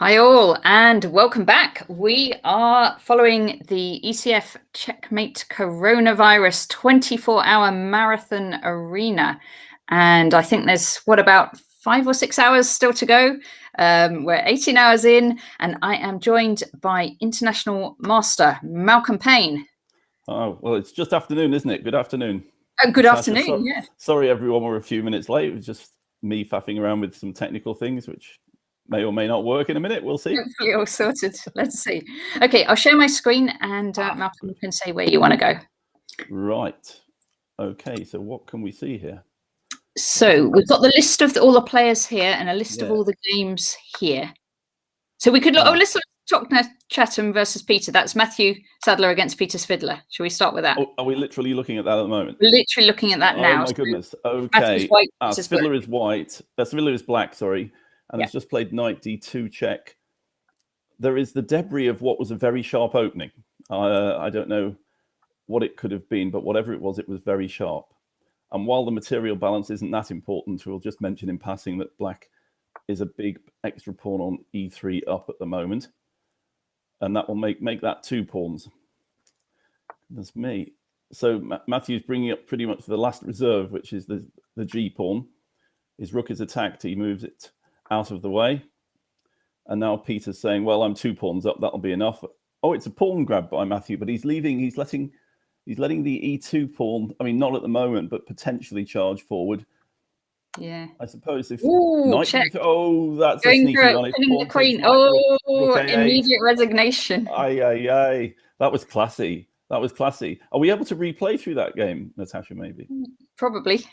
Hi all, and welcome back. We are following the ECF Checkmate Coronavirus 24-hour marathon arena. And I think there's, about 5 or 6 hours still to go. We're 18 hours in, and I am joined by International Master Malcolm Pein. Oh, well, it's just afternoon, isn't it? Good afternoon. Good afternoon, yeah. Sorry, everyone, we're a few minutes late. It was just me faffing around with some technical things, which may or may not work in a minute. We'll see. Hopefully all sorted. Let's see. Okay, I'll share my screen, and Malcolm, you can say where you want to go. Right. Okay, so what can we see here? So we've got the list of all the players here and a list of all the games here. So we could look, let's look at Chatham versus Peter. That's Matthew Sadler against Peter Svidler. Shall we start with that? Oh, are we literally looking at that at the moment? We're literally looking at that now. Oh my goodness. Okay. Svidler is white. Svidler is black, sorry. And it's just played knight d2 check. There is the debris of what was a very sharp opening. I don't know what it could have been, but whatever it was very sharp. And while the material balance isn't that important, we'll just mention in passing that black is a big extra pawn on e3 up at the moment. And that will make that 2 pawns. That's me. So Matthew's bringing up pretty much the last reserve, which is the g pawn. His rook is attacked. He moves it out of the way. And now Peter's saying, well, I'm 2 pawns up. That'll be enough. Oh, it's a pawn grab by Matthew, but he's letting the e2 pawn, I mean, not at the moment, but potentially charge forward. Yeah. I suppose if check. Oh, that's going a sneaky one. The queen. Oh, immediate resignation. Aye. That was classy. That was classy. Are we able to replay through that game, Natasha, maybe? Probably.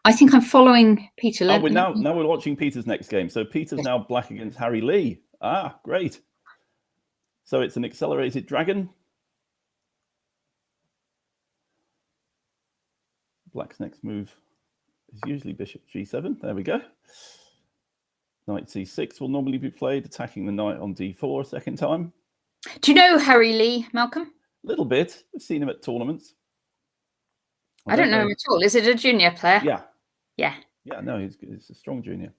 I think I'm following Peter. Now we're watching Peter's next game. So Peter's now black against Harry Lee. Ah, great. So it's an accelerated dragon. Black's next move is usually bishop g7. There we go. Knight c6 will normally be played, attacking the knight on d4 a second time. Do you know Harry Lee, Malcolm? A little bit. I've seen him at tournaments. I don't know him at all. Is it a junior player? Yeah. Yeah. Yeah, no, he's a strong junior.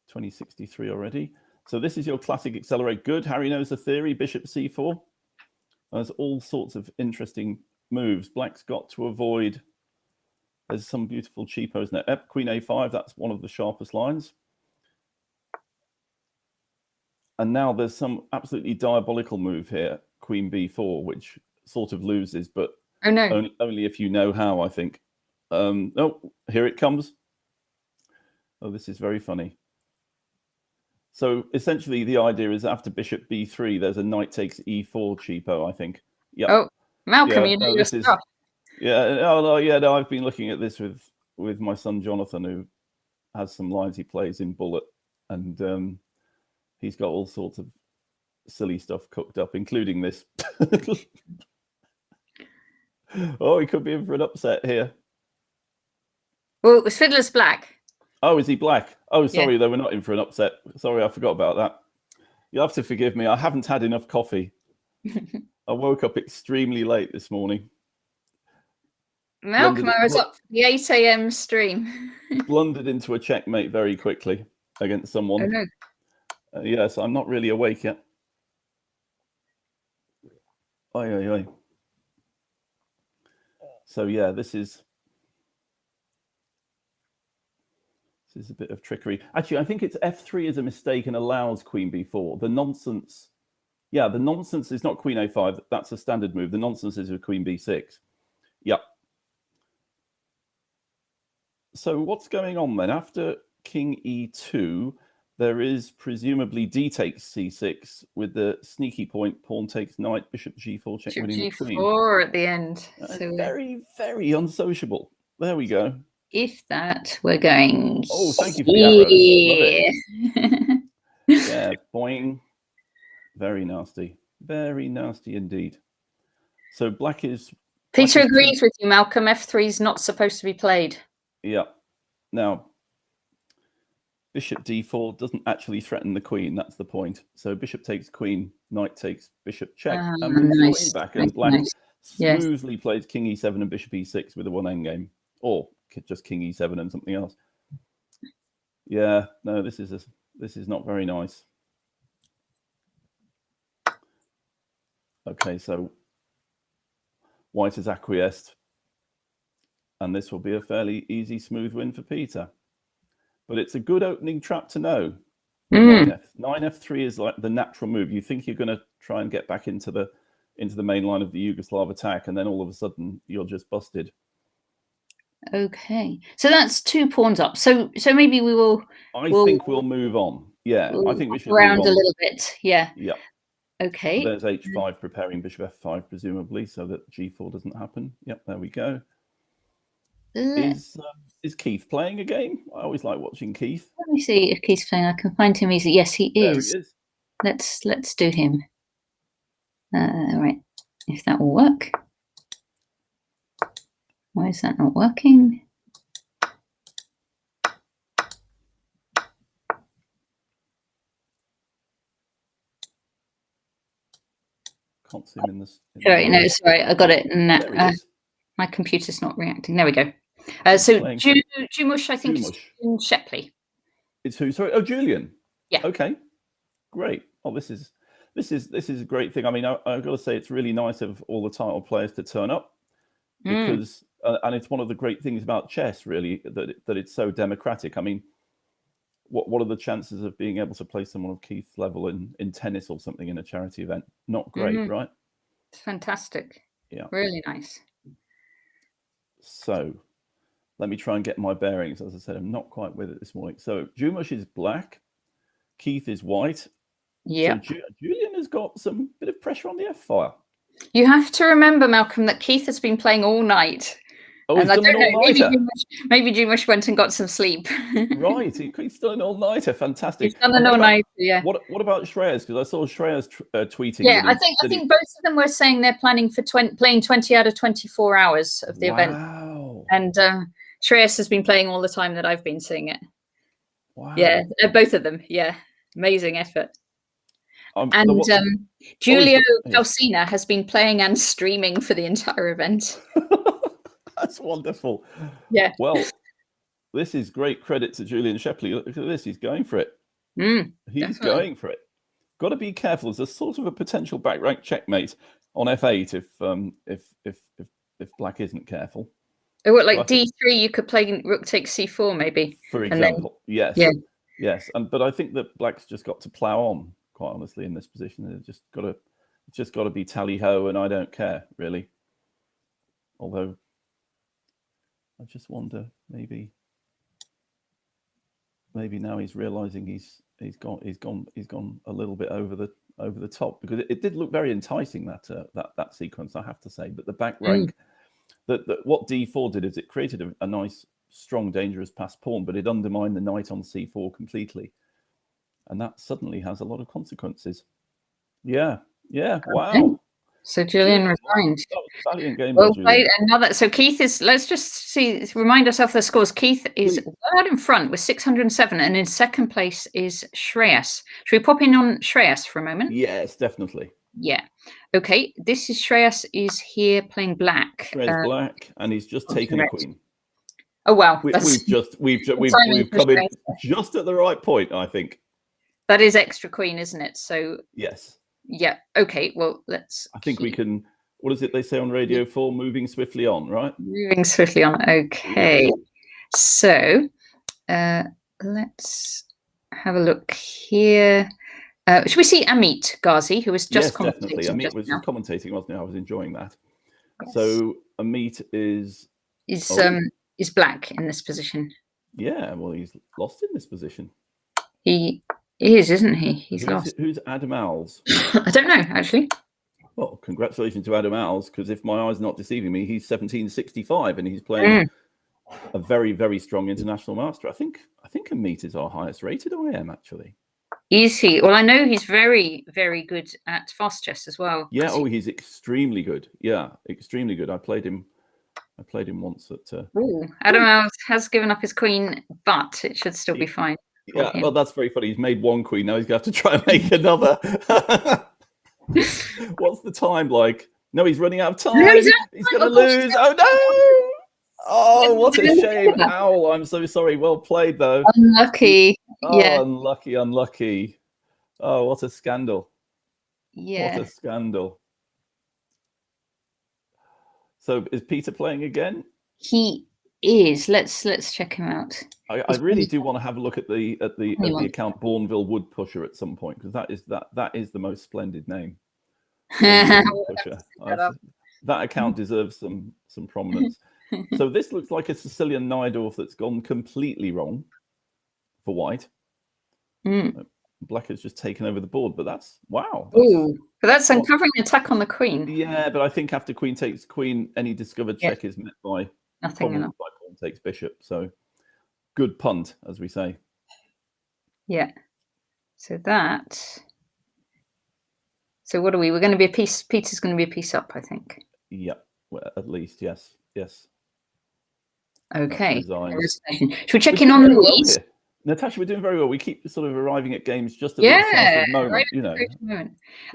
2063 already. So this is your classic accelerate. Good. Harry knows the theory. Bishop c4. There's all sorts of interesting moves. Black's got to avoid. There's some beautiful cheapos now. Queen a5. That's one of the sharpest lines. And now there's some absolutely diabolical move here. Queen b4, which sort of loses, but only if you know how, I think. Oh, here it comes. Oh, this is very funny. So essentially, the idea is after bishop b3, there's a knight takes e4 cheapo, I think. Yeah. Oh, Malcolm, you know your stuff. No, I've been looking at this with my son Jonathan, who has some lines he plays in Bullet, and he's got all sorts of silly stuff cooked up, including this. Oh, he could be in for an upset here. Well, it was Fiddler's black. Oh, is he black? Oh, sorry, they were not in for an upset. Sorry, I forgot about that. You'll have to forgive me. I haven't had enough coffee. I woke up extremely late this morning. Malcolm, I was up for the 8 a.m. stream. Blundered into a checkmate very quickly against someone. Oh, no. Yes, I'm not really awake yet. Oi. So yeah, this is a bit of trickery. Actually, I think it's f3 is a mistake and allows queen b4. The nonsense is not queen a5. That's a standard move. The nonsense is with queen b6. Yep. So what's going on then? After king e2, there is presumably d takes c6 with the sneaky point, pawn takes knight, bishop g4, check winning the queen. G4 at the end. So very, very unsociable. There we go. If that we're going. Oh, thank you for the arrows. Yeah, boing. Very nasty. Very nasty indeed. So black is. Peter agrees with you, Malcolm. F3 is not supposed to be played. Yeah. Now, bishop d4 doesn't actually threaten the queen. That's the point. So bishop takes queen, knight takes bishop check, and moves back. And black smoothly plays king e7 and bishop e6 with a 1 endgame, or just king e7 and something else. Yeah, no, this is not very nice. Okay, so white has acquiesced, and this will be a fairly easy, smooth win for Peter. But it's a good opening trap to know. 9f3 is like the natural move. You think you're going to try and get back into the main line of the Yugoslav attack, and then all of a sudden you're just busted. Okay, so that's 2 pawns up. So maybe we will. I think we'll move on. Yeah, I think we should around move on a little bit. Yeah. Yeah. Okay. There's h5 preparing bishop f5, presumably, so that g4 doesn't happen. Yep, there we go. Is Keith playing a game? I always like watching Keith. Let me see if Keith's playing. I can find him easily. Yes, he is. There he is. Let's do him. Right, if that will work. Why is that not working? Can't see him in this. Sorry, no, sorry, I got it. My computer's not reacting. There we go. So Jumush, I think, is in Shepley. It's who? Sorry. Oh, Julian. Yeah. Okay. Great. Oh, this is a great thing. I mean, I've got to say, it's really nice of all the title players to turn up, because and it's one of the great things about chess, really, that it's so democratic. I mean, what are the chances of being able to play someone of Keith's level in tennis or something in a charity event? Not great, right? It's fantastic. Yeah. Really nice. So let me try and get my bearings. As I said, I'm not quite with it this morning. So Jumush is black, Keith is white. Yeah. So Julian has got some bit of pressure on the F file. You have to remember, Malcolm, that Keith has been playing all night. Oh, he's done an all-nighter. Maybe Jumush went and got some sleep. Right, he's done an all-nighter. Fantastic. He's done an all-nighter, yeah. What about Shreyas? Because I saw Shreyas tweeting. Yeah, I think both of them were saying they're planning for playing 20 out of 24 hours of the event. Wow. And Shreyas has been playing all the time that I've been seeing it. Wow. Yeah, both of them. Yeah, amazing effort. Giulio Calcina has been playing and streaming for the entire event. That's wonderful. Yeah. Well, this is great credit to Julian Shepley. Look at this. He's going for it. He's going for it. Got to be careful. There's a sort of a potential back rank checkmate on f8 if black isn't careful. Oh, what, like d3? You could play rook takes c4 maybe. For example, yes. Yeah. Yes, but I think that black's just got to plow on. Quite honestly, in this position, it's just got to be tally ho, and I don't care really. Although, I just wonder, maybe now he's realizing he's gone a little bit over the top, because it did look very enticing, that sequence, I have to say. But the back rank, that what d4 did is it created a nice, strong, dangerous passed pawn, but it undermined the knight on c4 completely. And that suddenly has a lot of consequences. Yeah. Wow. So Julian resigned. Valiant game. Well played. So Keith is. Let's just remind ourselves the scores. Keith is well out in front with 607, and in second place is Shreyas. Should we pop in on Shreyas for a moment? Yes, definitely. Yeah. Okay. This is Shreyas is here playing black. Shreyas black, and he's just taken a queen. Oh wow! We've come in just at the right point, I think. That is extra queen, isn't it? So yes. Yeah. Okay. Well, let's. I think we can. What is it they say on Radio 4? Moving swiftly on, right? Moving swiftly on. Okay. So let's have a look here. Should we see Amit Ghazi, who was just commentating? Definitely. Amit was commentating, wasn't he? I was enjoying that. Yes. So Amit is black in this position. Yeah. Well, he's lost in this position. He is, isn't he? He's lost. Who's Adam Owls? I don't know, actually. Well, congratulations to Adam Owls, because if my eye's not deceiving me, he's 1765 and he's playing a very, very strong international master. I think Amit is our highest rated IM, actually. Is he? Well, I know he's very, very good at fast chess as well. Yeah. Oh, he's extremely good. Yeah, extremely good. I played him once at. Adam Owls has given up his queen, but it should still be fine. Yeah, well, that's very funny. He's made one queen. Now he's going to have to try and make another. What's the time like? No, he's running out of time. No, he's going to lose. Oh, no. Oh, what a shame. Owl, I'm so sorry. Well played, though. Unlucky. Oh, yeah. Unlucky. Oh, what a scandal. Yeah. What a scandal. So is Peter playing again? He is. Let's check him out. I really do want to have a look at the account Bourneville Wood Pusher at some point, because that is the most splendid name. Pusher. That account deserves some prominence. So this looks like a Sicilian Najdorf that's gone completely wrong for white. Black has just taken over the board, but that's wow. Ooh, but that's uncovering an attack on the queen. Yeah, but I think after queen takes queen, any discovered check is met by nothing. By pawn takes bishop. So good punt, as we say. Yeah. So that. So what are we? We're going to be a piece. Peter's going to be a piece up, I think. Yeah, well, at least yes. Okay. Should we check in on Louise? Well, Natasha, we're doing very well. We keep sort of arriving at games just at the decisive moment, right, you know.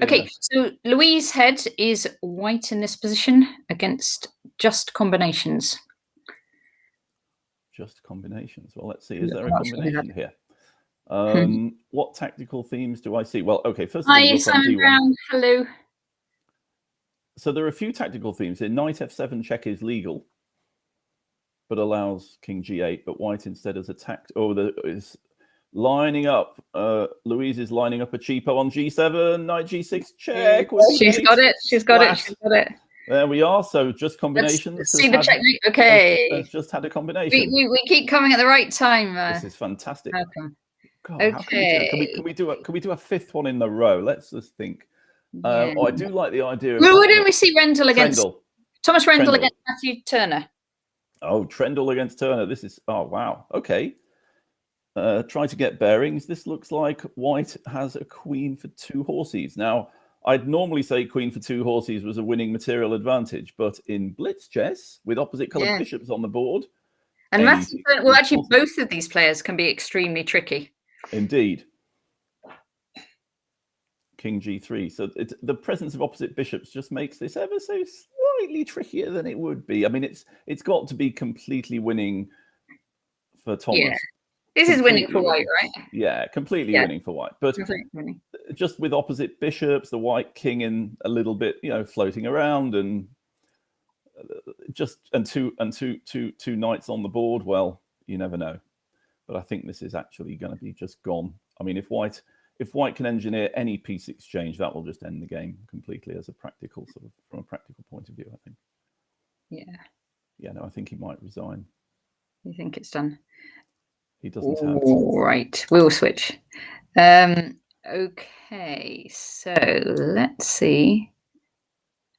Okay, so Louise' head is white in this position against just combinations. Just combinations. Well, let's see. Is there a combination here? What tactical themes do I see? Well, okay, first of all, hi, Simon Brown. Hello. So there are a few tactical themes here. Knight f7 check is legal, but allows king g8, but white instead has attacked. Oh, is lining up. Louise is lining up a cheapo on g7, knight g6 check. She's got it. There we are. So just combinations. Let's see the checkmate. Okay. Has just had a combination. We keep coming at the right time. This is fantastic. God, okay. Can we do a fifth one in the row? Let's just think. I do like the idea of. Why don't we see Rendell against Thomas Rendell against Matthew Turner? Oh, Trendle against Turner. This is wow. Okay. Try to get bearings. This looks like white has a queen for 2 horses. Now, I'd normally say queen for 2 horses was a winning material advantage, but in blitz chess with opposite colored bishops on the board. And Matthew Turner, well, actually, both of these players can be extremely tricky. Indeed. King g3. So the presence of opposite bishops just makes this ever so slightly trickier than it would be. I mean, it's got to be completely winning for Thomas. Yeah. This is winning for white, right? Yeah, completely winning for white. But just with opposite bishops, the white king in a little bit, floating around, and two knights on the board. Well, you never know. But I think this is actually going to be just gone. I mean, if white can engineer any piece exchange, that will just end the game completely as a practical from a practical point of view, I think. Yeah. Yeah, no, I think he might resign. You think it's done? He doesn't have. All right, we'll switch. Okay, so let's see.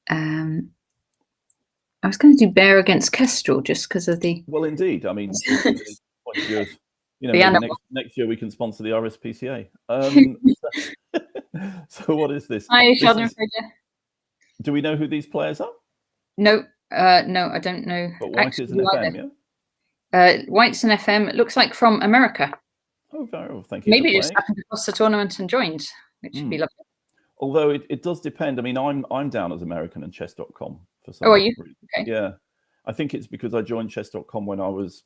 I was going to do bear against Kestrel just because of the. Well, indeed. I mean, next year we can sponsor the RSPCA. So what is this? Hi, Sheldon. Do we know who these players are? No, I don't know. But white is an FM, yeah? White's an FM. It looks like from America. Oh, very well. Thank you. Maybe just happened to cross the tournament and joined, which would be lovely. Although it does depend. I mean, I'm down as American and chess.com for some. Oh, are you? Okay. Yeah. I think it's because I joined chess.com when I was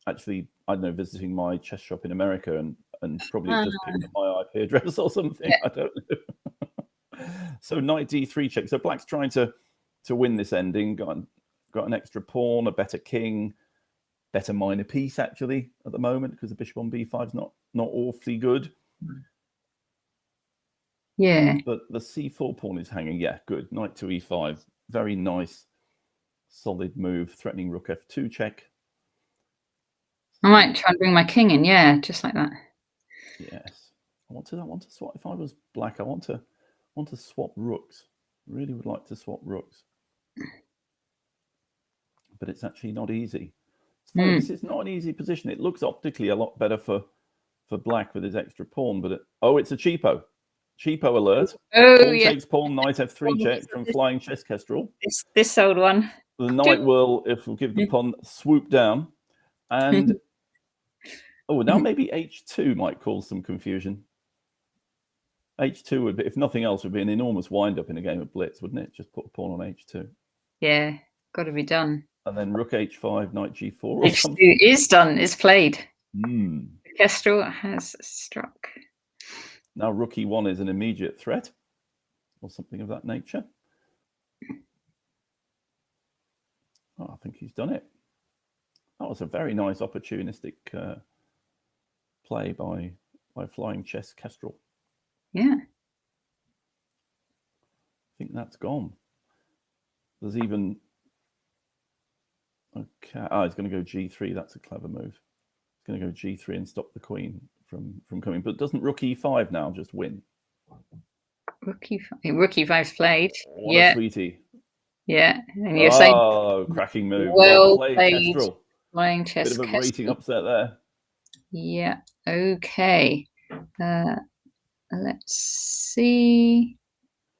actually, I don't know, visiting my chess shop in America and probably just picked up my IP address or something. Yeah. I don't know. So knight d3 check. So black's trying to win this ending. Got an extra pawn, a better king. Better minor piece actually at the moment because the bishop on b5 is not awfully good. Yeah. But the c4 pawn is hanging. Yeah, good. Knight to e5. Very nice, solid move. Threatening rook f2 check. I might try and bring my king in. Yeah, just like that. Yes. I want to swap. If I was black, I want to swap rooks. Really would like to swap rooks. But it's actually not easy. This is not an easy position. It looks optically a lot better for black with his extra pawn, but it's a cheapo. Cheapo alert. Pawn takes pawn, knight f3 check from flying chess kestrel. This old one. The knight will, if we'll give the pawn, swoop down. And now maybe h2 might cause some confusion. h2 would be, if nothing else, would be an enormous wind up in a game of blitz, wouldn't it? Just put a pawn on h2. Yeah, got to be done. And then rook h5, knight g4 or h2 something. is done, is played. Mm. Kestrel has struck. Now rook e1 is an immediate threat or something of that nature. Oh, I think he's done it. That was a very nice opportunistic play by Flying Chess Kestrel. Yeah. I think that's gone. There's even... Okay. Oh, he's going to go g3. That's a clever move. He's going to go g3 and stop the queen from coming. But doesn't rook e5 now just win? Rook e5's played. What a sweetie. Yeah. And you're saying... cracking move. Well played, played. Kestrel. Flying Chess Bit of a rating upset there. Yeah. Okay. Let's see.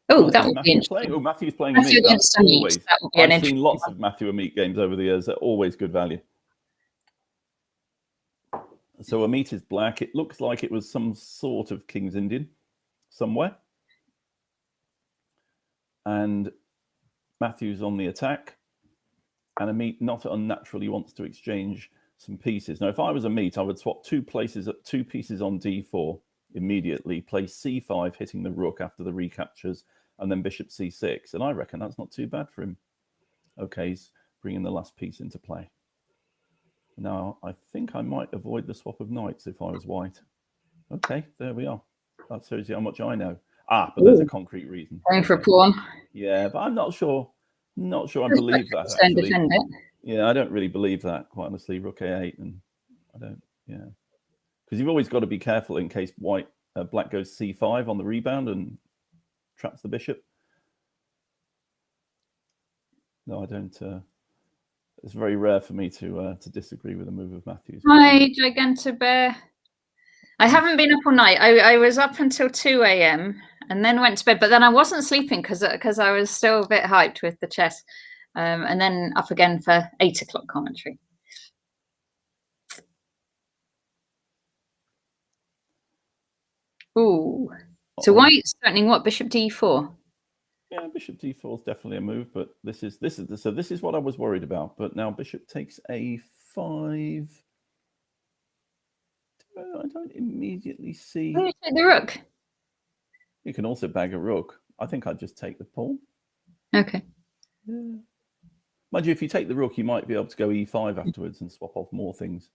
Oh, that would be interesting. Oh, Matthew's playing Amit. That's always. I've seen lots of Matthew Amit games over the years. They're always good value. So Amit is black. It looks like it was some sort of King's Indian somewhere. And Matthew's on the attack. And Amit not unnaturally wants to exchange some pieces. Now, if I was Amit, I would swap two pieces on d4 immediately, play c5, hitting the rook after the recaptures, and then bishop c6. And I reckon that's not too bad for him. Okay, he's bringing the last piece into play. Now, I think I might avoid the swap of knights if I was white. Okay, there we are. That shows you how much I know. But there's a concrete reason. Going for a pawn. Yeah, but I'm not sure. Not sure I believe that, actually. Defend it. Yeah, I don't really believe that, quite honestly. Rook a8, and I don't, yeah. Because you've always got to be careful in case black goes c5 on the rebound and traps the bishop. No, I don't. It's very rare for me to disagree with a move of Matthew's. Hi, Gigantobear. I haven't been up all night. I was up until 2 a.m. and then went to bed, but then I wasn't sleeping because I was still a bit hyped with the chess, and then up again for 8 o'clock commentary. Ooh. So white's threatening what? Bishop d4. Yeah, bishop d4 is definitely a move, but this is what I was worried about. But now bishop takes a5. I don't immediately see. Why don't you take the rook? You can also bag a rook. I think I'd just take the pawn. Okay. Yeah. Mind you, if you take the rook, you might be able to go e5 afterwards and swap off more things.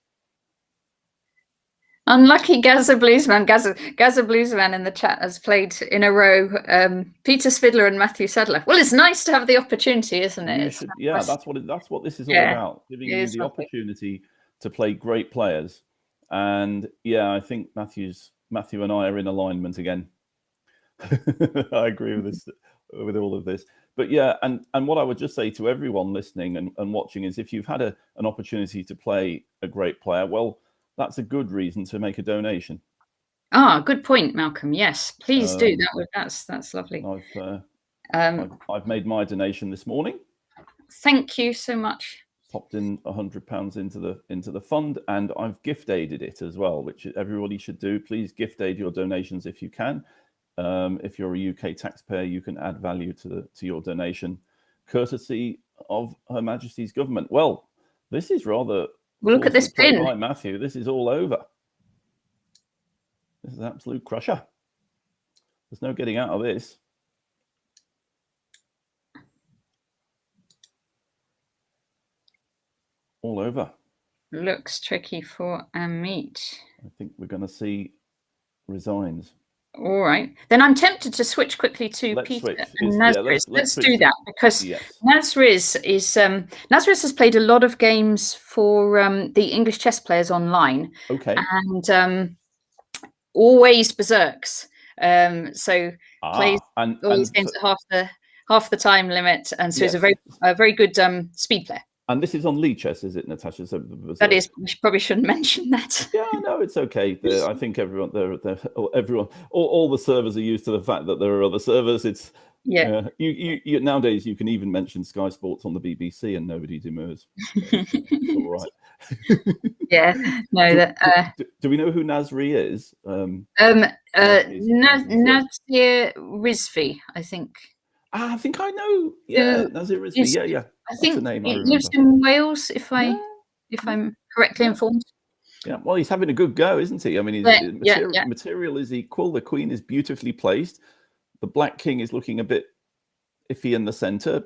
Unlucky Gaza Bluesman. Gaza Bluesman in the chat has played in a row Peter Spidler and Matthew Sadler. Well, it's nice to have the opportunity, isn't it? Yeah, that's what this is all about. Giving you the opportunity to play great players. And yeah, I think Matthew and I are in alignment again. I agree with this, with all of this. But yeah, and what I would just say to everyone listening and watching is, if you've had an opportunity to play a great player, well, that's a good reason to make a donation. Good point, Malcolm. Yes, please do. That's lovely. I've made my donation this morning. Thank you so much. Popped in £100 into the fund, and I've gift aided it as well, which everybody should do. Please gift aid your donations if you can. If you're a UK taxpayer, you can add value to your donation, courtesy of Her Majesty's government. Well, this is rather. Well, look at this pin. By Matthew, this is all over. This is an absolute crusher. There's no getting out of this. All over. Looks tricky for Amit. I think we're going to see resigns. All right. Then I'm tempted to switch quickly to Peter and Nazriz. Let's do that, because Nazriz has played a lot of games for the English chess players online. Okay. And always berserks. So plays all these games at half the time limit, and so he's a very good speed player. And this is on Lee Chess, is it, Natasha? So that is. We probably shouldn't mention that. Yeah, no, it's okay. I think everyone, all the servers are used to the fact that there are other servers. It's you nowadays you can even mention Sky Sports on the BBC and nobody demurs. It's all right. Yeah, no. Do we know who Nasri is? Nasir Rizvi, I think. I think I know. Yeah, Nazir Rizvi. Yeah. I think the name he lives in Wales, if I'm correctly informed. Yeah, well, he's having a good go, isn't he? I mean, material is equal. The queen is beautifully placed. The black king is looking a bit iffy in the center.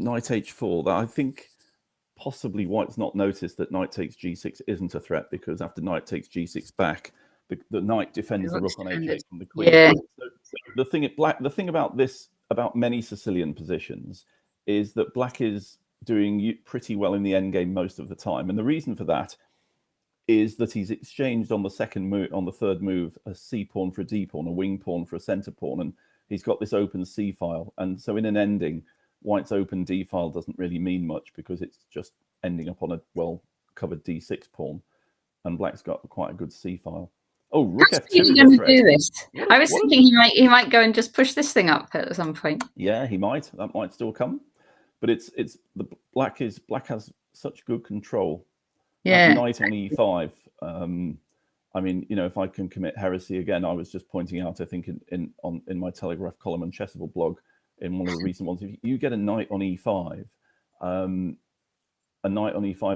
Knight h4. That I think possibly white's not noticed that knight takes g6 isn't a threat, because after knight takes g6 back, the knight defends the rook on h8 from the queen. Yeah. So the thing about this, about many Sicilian positions, is that black is doing pretty well in the endgame most of the time, and the reason for that is that he's exchanged on the third move, a c pawn for a d pawn, a wing pawn for a center pawn, and he's got this open c file. And so in an ending, white's open d file doesn't really mean much, because it's just ending up on a well covered d6 pawn, and black's got quite a good c file. Oh, rook f2 is a threat. Do this? I was thinking he might go and just push this thing up at some point. Yeah, he might. That might still come, but black has such good control. Yeah. Knight on e5. I mean, if I can commit heresy again, I was just pointing out, I think in my Telegraph column and Chessable blog, in one of the recent ones, if you get a knight on e5,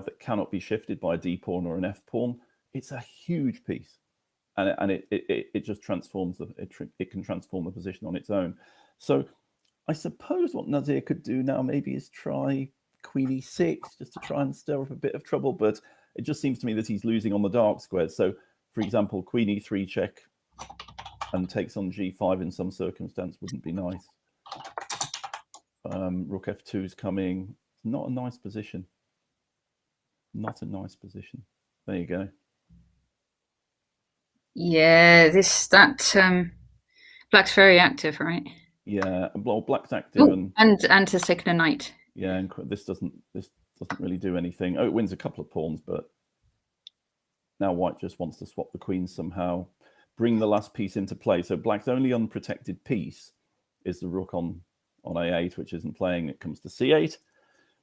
that cannot be shifted by a d pawn or an f pawn, it's a huge piece, and it just transforms it can transform the position on its own. So I suppose what Nazir could do now maybe is try queen e6, just to try and stir up a bit of trouble, but it just seems to me that he's losing on the dark squares. So, for example, queen e3 check and takes on g5 in some circumstance wouldn't be nice. Rook f2 is coming. Not a nice position. Not a nice position. There you go. Yeah, black's very active, right? Yeah, well, black's active. And has taken a knight. Yeah, and this doesn't really do anything. Oh, it wins a couple of pawns, but now white just wants to swap the queens somehow, bring the last piece into play. So black's only unprotected piece is the rook on a8, which isn't playing. It comes to c8.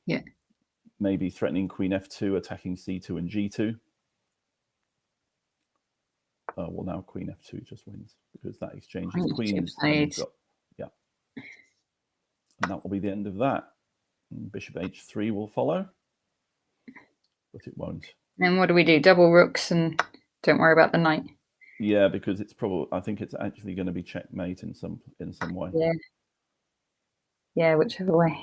Yeah. Maybe threatening queen f2, attacking c2 and g2. Well, now queen f2 just wins, because that exchanges queens. And that will be the end of that. And bishop h3 will follow, but it won't. And what do we do? Double rooks and don't worry about the knight. Yeah, because I think it's actually going to be checkmate in some way. Yeah. Yeah, whichever way.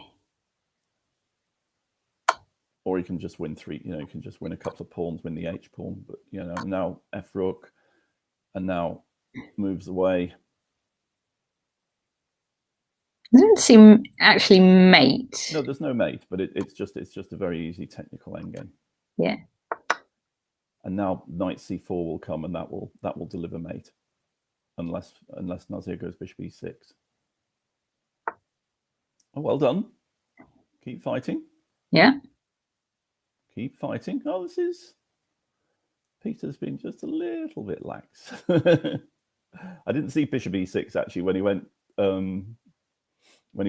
Or you can just win you can just win a couple of pawns, win the h pawn, but now f rook, and now moves away. It doesn't seem actually mate. No, there's no mate, but it's just a very easy technical endgame. Yeah. And now knight c4 will come, and that will deliver mate, unless Nazir goes bishop e6. Oh, well done. Keep fighting. Yeah. Keep fighting. Oh, Peter's been just a little bit lax. I didn't see bishop e6 actually when he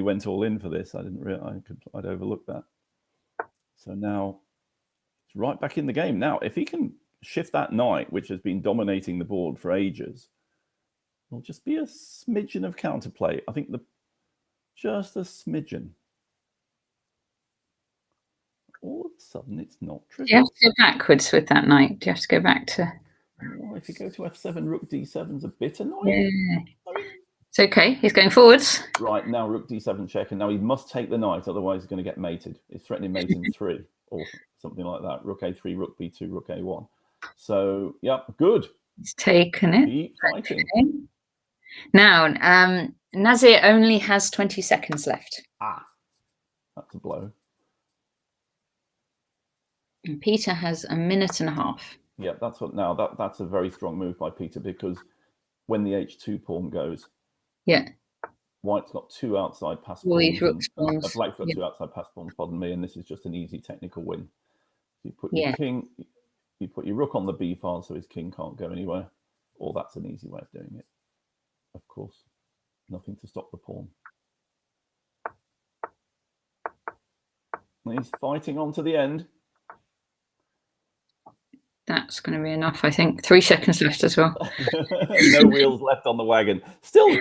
went all in for this. I didn't realize I'd overlooked that. So now it's right back in the game. Now, if he can shift that knight, which has been dominating the board for ages, there'll just be a smidgen of counterplay. I think just a smidgen. All of a sudden, it's not trivial. You have to go backwards with that knight. You have to go back to. Well, if you go to f7, rook d7's a bit annoying. Yeah. It's okay. He's going forwards. Right, now rook d7 check, and now he must take the knight, otherwise he's going to get mated. He's threatening mate in 3 or something like that. Rook a3, rook b2, rook a1. So, yeah, good. He's taken it. Keep fighting. Okay. Now, Nazir only has 20 seconds left. That's a blow. And Peter has a minute and a half. Yeah, that's a very strong move by Peter, because when the h2 pawn goes, white's got 2 outside pass pawns. Black's got 2 outside pass pawns, pardon me, and this is just an easy technical win. You put your king, you put your rook on the b file so his king can't go anywhere, or that's an easy way of doing it. Of course, nothing to stop the pawn. And he's fighting on to the end. That That's going to be enough, I think. 3 seconds left as well. No wheels left on the wagon. Still,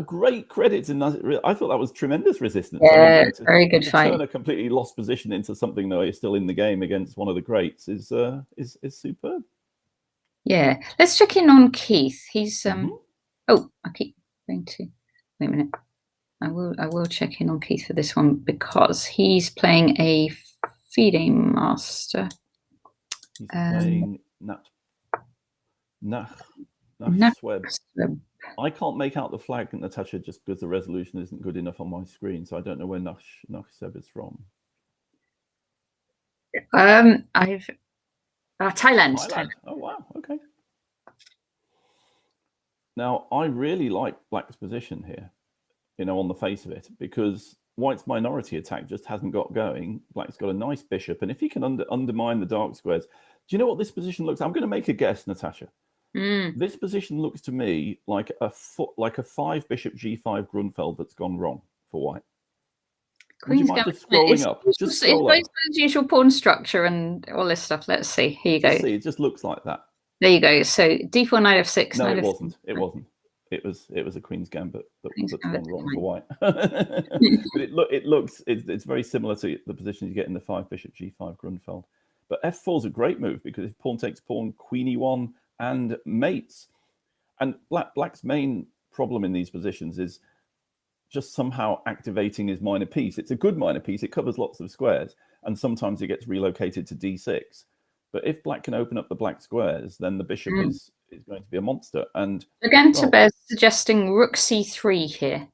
great credit to I thought that was tremendous resistance. Yeah, very good fight. Turn a completely lost position into something that is still in the game against one of the greats is superb. Yeah, let's check in on Keith. He's Oh, I keep going to wait a minute. I will check in on Keith for this one because he's playing a FIDE master. He's playing Nach Sweb. I can't make out the flag, Natasha, just because the resolution isn't good enough on my screen, so I don't know where Nach Sweb is from. Thailand. Oh wow, okay. Now I really like Black's position here, on the face of it, because White's minority attack just hasn't got going. Black's got a nice bishop, and if he can undermine the dark squares, do you know what this position looks? I'm going to make a guess, Natasha. This position looks to me like a 5 bishop g5 Grunfeld that's gone wrong for White. Queen's just scrolling up. Just scroll up. It's usual pawn structure and all this stuff. Let's see. Here you go. See, it just looks like that. There you go. So d4, knight f6. No, it wasn't. It wasn't. It was a Queen's Gambit that's gone wrong for White. But it's very similar to the position you get in the 5 bishop g5 Grunfeld. But f4 is a great move because if pawn takes pawn, queen e1 and mates. And Black's main problem in these positions is just somehow activating his minor piece. It's a good minor piece. It covers lots of squares, and sometimes it gets relocated to d6. But if Black can open up the black squares, then the bishop is going to be a monster. And again, Bear's suggesting rook c3 here.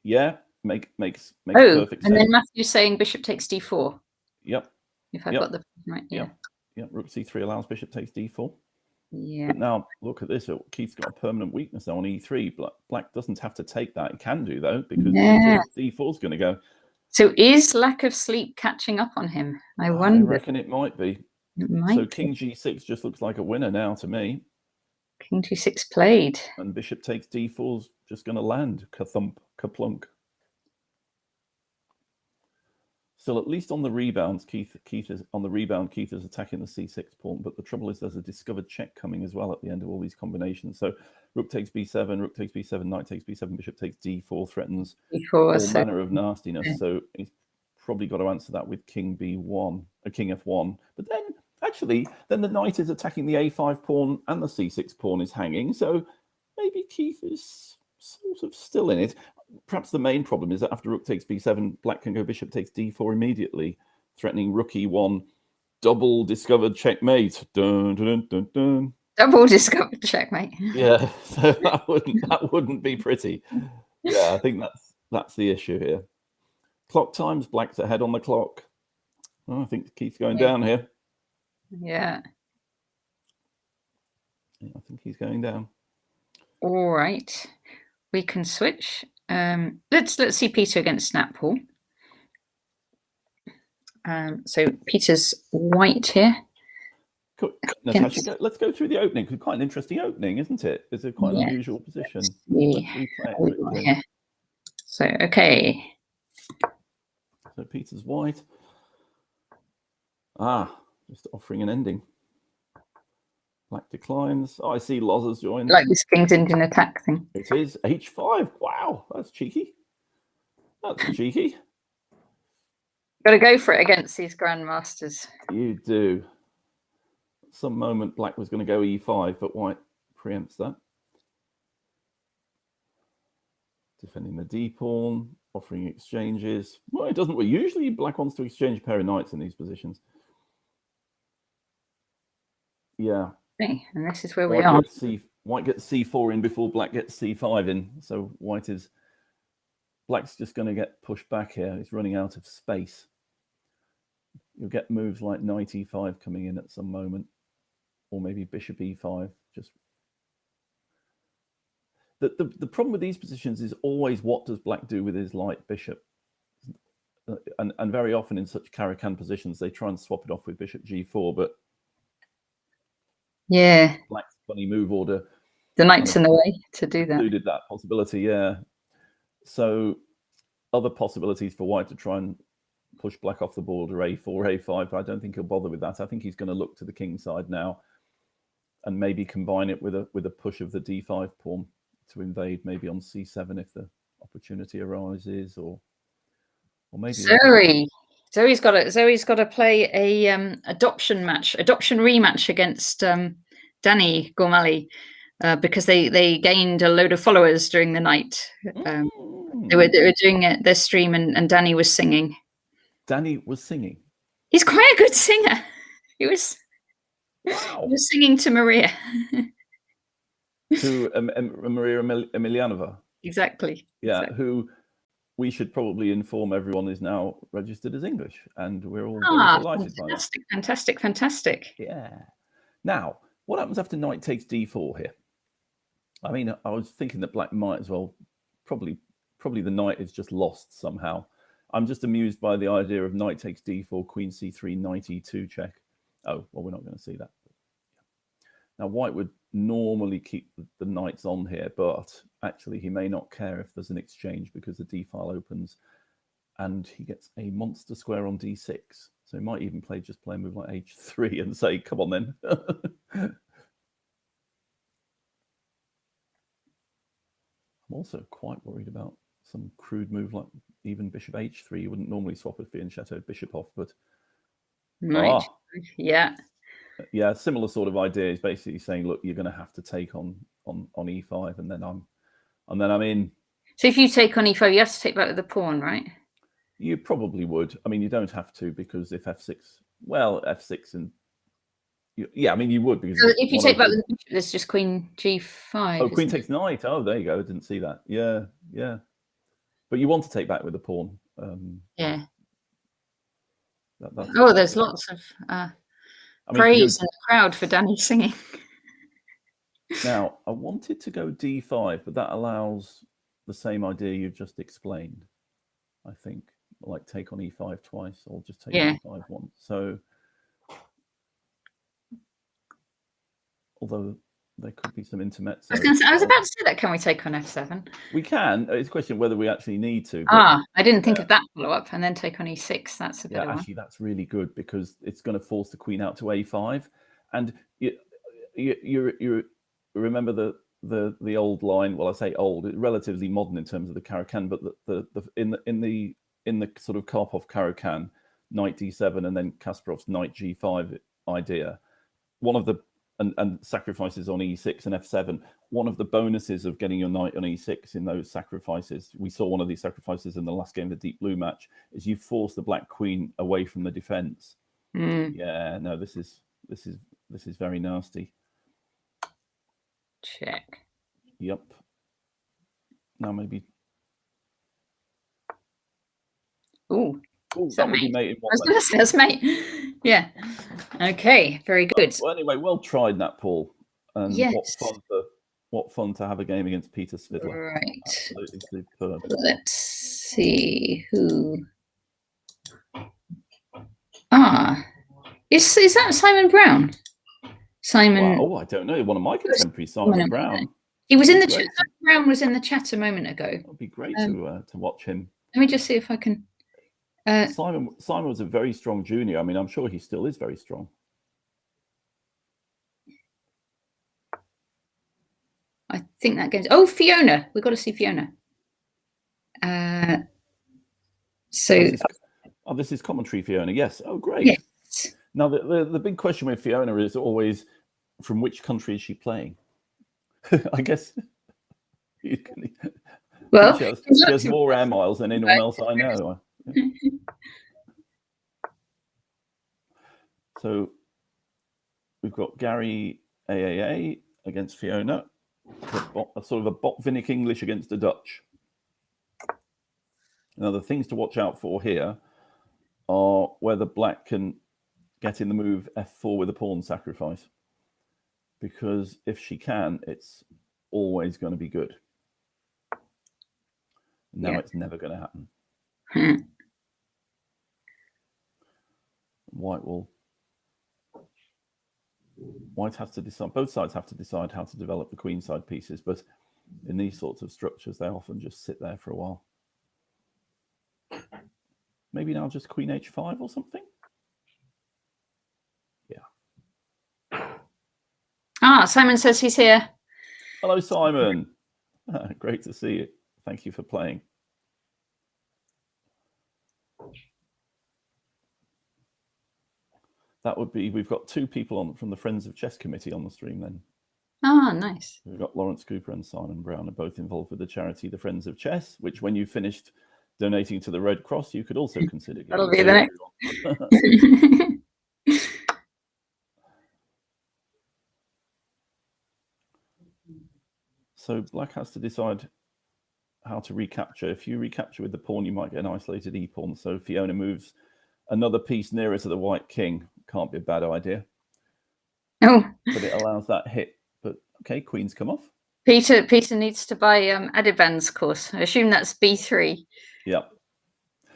Yeah, makes perfect sense. And then Matthew's saying bishop takes d4. Yep. If I've got the right. Yeah. Rook c3 allows bishop takes d4. Yeah. But now look at this. Keith's got a permanent weakness now on e3. Black doesn't have to take that. It can do though, because d4 is going to go. So is lack of sleep catching up on him? I wonder. I reckon it might be. So king g6 just looks like a winner now to me. King g6 played. And bishop takes d4's just going to land. Ka-thump, ka-plunk. Still, at least on the rebounds, Keith is attacking the c6 pawn. But the trouble is there's a discovered check coming as well at the end of all these combinations. So rook takes b7, rook takes b7, knight takes b7, bishop takes d4, threatens all manner of nastiness. Yeah. So he's probably got to answer that with king b1, king f1. But then the knight is attacking the a5 pawn and the c6 pawn is hanging. So maybe Keith is sort of still in it. Perhaps the main problem is that after rook takes b7, Black can go bishop takes d4 immediately, threatening rook e1, double discovered checkmate. Dun, dun, dun, dun. Double discovered checkmate. Yeah, so that wouldn't be pretty. Yeah, I think that's the issue here. Clock times, Black's ahead on the clock. Oh, I think Keith's going down here. Yeah. I think he's going down. All right, we can switch. Let's see Peter against Snapple. So Peter's white here. Cool. Natasha, let's go through the opening. It's quite an interesting opening, isn't it? It's a quite unusual position. Yeah. So okay. So Peter's white. Just offering an ending. Black declines. Oh, I see Loz's joined. Like this King's Indian attack thing. It is h5. Wow, that's cheeky. That's cheeky. Got to go for it against these grandmasters. You do. At some moment, Black was going to go e5, but White preempts that. Defending the d pawn, offering exchanges. Well, it doesn't. Well, usually Black wants to exchange a pair of knights in these positions. Yeah. Okay, and this is where we are. White gets c4 in before Black gets c5 in. So Black's just going to get pushed back here. He's running out of space. You'll get moves like knight e5 coming in at some moment, or maybe bishop e5. Just the problem with these positions is always what does Black do with his light bishop, and very often in such Caro-Kann positions they try and swap it off with bishop g4, but yeah, Black's funny move order. The knight's in the way to do that. Included that possibility, yeah. So other possibilities for White to try and push Black off the board are a4, a5. I don't think he'll bother with that. I think he's going to look to the king side now. and maybe combine it with a push of the d5 pawn to invade, maybe on c7 if the opportunity arises, or maybe Zoe's got to play a adoption rematch against Danny Gormally, because they gained a load of followers during the night. They were doing their stream, and Danny was singing. Danny was singing. He's quite a good singer. He was singing to Maria. To Maria Emelianova. Exactly. Yeah, exactly. Who we should probably inform everyone is now registered as English, and we're all very delighted by that. Fantastic. Yeah. Now, what happens after knight takes d4 here? I mean, I was thinking that black might as well, probably the knight is just lost somehow. I'm just amused by the idea of knight takes d4, queen c3, knight e2 check. Oh, well, we're not going to see that. Now, white would normally keep the knights on here, but actually he may not care if there's an exchange, because the d file opens and he gets a monster square on d6. So he might even play a move like h3 and say, come on then. I'm also quite worried about some crude move like even bishop h3. You wouldn't normally swap a fianchetto bishop off, but yeah, similar sort of idea. Is basically saying, look, you're going to have to take on e5, and then I'm in. So if you take on e5, you have to take back with the pawn, right? You probably would. I mean, you don't have to, because if f6, well, f6 and yeah, I mean, you would, because so if you take back with the bishop, there's just queen g5. Oh, queen takes knight. Oh, there you go. I didn't see that. Yeah. But you want to take back with the pawn. Yeah. That's there's lots of praise in the crowd for Danny singing. Now, I wanted to go d5, but that allows the same idea you've just explained, I think. Like take on e5 twice, or just take on e5 once. So, although there could be some intermezzo. I was about to say that. Can we take on f7? We can. It's a question of whether we actually need to. But, I didn't think of that follow-up, and then take on e6. That's a better one. Actually, that's really good, because it's going to force the queen out to a5. And you remember the old line. Well, I say old, it's relatively modern in terms of the Caro-Kann, but in the sort of Karpov-Caro-Kann, knight d7 and then Kasparov's knight g5 idea, one of the and sacrifices on e6 and f7, one of the bonuses of getting your knight on e6 in those sacrifices, we saw one of these sacrifices in the last game of the Deep Blue match, is you force the black queen away from the defense. Yeah, no, this is very nasty. Check. Yep. Now maybe. Ooh, that would be mate in one. That's mate. Yeah. Okay. Very good. Well, anyway, well tried, that, Paul. And what fun to have a game against Peter Svidler. Right. Absolutely superb. Let's see who. Is that Simon Brown? Simon. Oh, I don't know. One of my contemporaries, Simon Brown. He was in the chat. Simon Brown was in the chat a moment ago. It'd be great to watch him. Let me just see if I can. Simon was a very strong junior. I mean, I'm sure he still is very strong. I think that game's. Oh, Fiona. We've got to see Fiona. This is commentary, Fiona. Yes. Oh, great. Yes. Now, the big question with Fiona is always, from which country is she playing? I guess. Well, she has more air miles than anyone else I know. So we've got Gary AAA against Fiona, a sort of a Botvinnik English against a Dutch. Now, the things to watch out for here are whether black can get in the move f4 with a pawn sacrifice, because if she can, it's always going to be good. Now it's never going to happen. White has to decide. Both sides have to decide how to develop the queenside pieces, but in these sorts of structures, they often just sit there for a while. Maybe now just queen h5 or something. Yeah. Simon says he's here. Hello, Simon. Great to see you. Thank you for playing. That would be, we've got 2 people on from the Friends of Chess Committee on the stream then. Oh, nice. We've got Lawrence Cooper and Simon Brown are both involved with the charity, the Friends of Chess, which when you finished donating to the Red Cross, you could also consider giving. That'll be the next. So black has to decide how to recapture. If you recapture with the pawn, you might get an isolated e-pawn. So Fiona moves another piece nearer to the white king. Can't be a bad idea. Oh. But it allows that hit. But okay, queen's come off. Peter needs to buy Adiban's course. I assume that's B3. Yeah.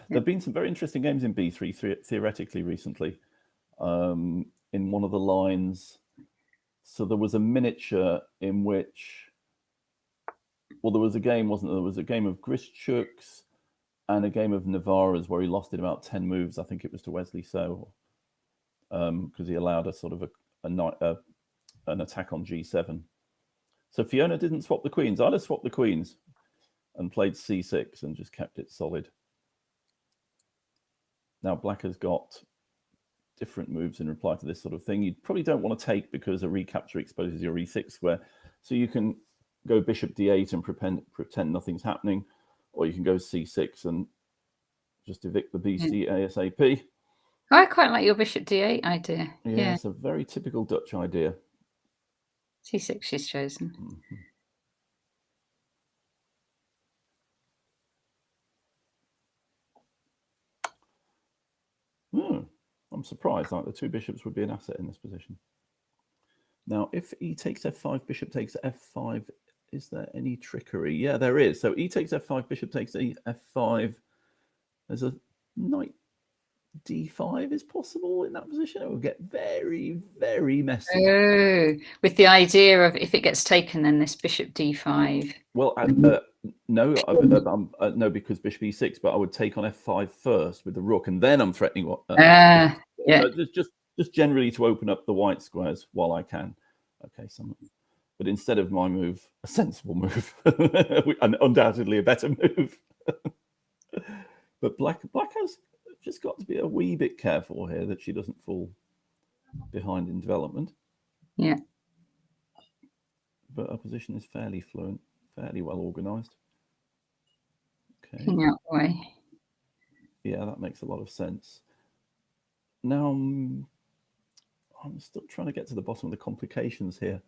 There have been some very interesting games in B3 theoretically recently. In one of the lines, so there was a miniature in which, well, there was a game, wasn't there? There was a game of Grischuk's and a game of Navarra's where he lost in about 10 moves. I think it was to Wesley So, because he allowed a sort of an attack on G7. So Fiona didn't swap the queens. I'd have swapped the queens and played C6 and just kept it solid. Now black has got different moves in reply to this sort of thing. You probably don't want to take because a recapture exposes your E6 square. So you can go bishop D8 and pretend nothing's happening, or you can go C6 and just evict the beastie ASAP. I quite like your bishop D8 idea. Yeah, it's a very typical Dutch idea. C6 she's chosen. Mm-hmm. I'm surprised. Like the 2 bishops would be an asset in this position. Now, if E takes F5, bishop takes F5, is there any trickery? Yeah, there is. So E takes F5, bishop takes F5. There's a knight D5 is possible in that position. It will get very, very messy. Oh, with the idea of if it gets taken, then this bishop D5. Well, no, no, because bishop E6, but I would take on F5 first with the rook, and then I'm threatening what. Yeah. Just generally to open up the white squares while I can. Okay, but instead of my move, a sensible move, and undoubtedly a better move. But black has just got to be a wee bit careful here that she doesn't fall behind in development. Yeah. But her position is fairly fluent, fairly well organized. Okay. King out the way. Yeah, that makes a lot of sense. Now, I'm still trying to get to the bottom of the complications here.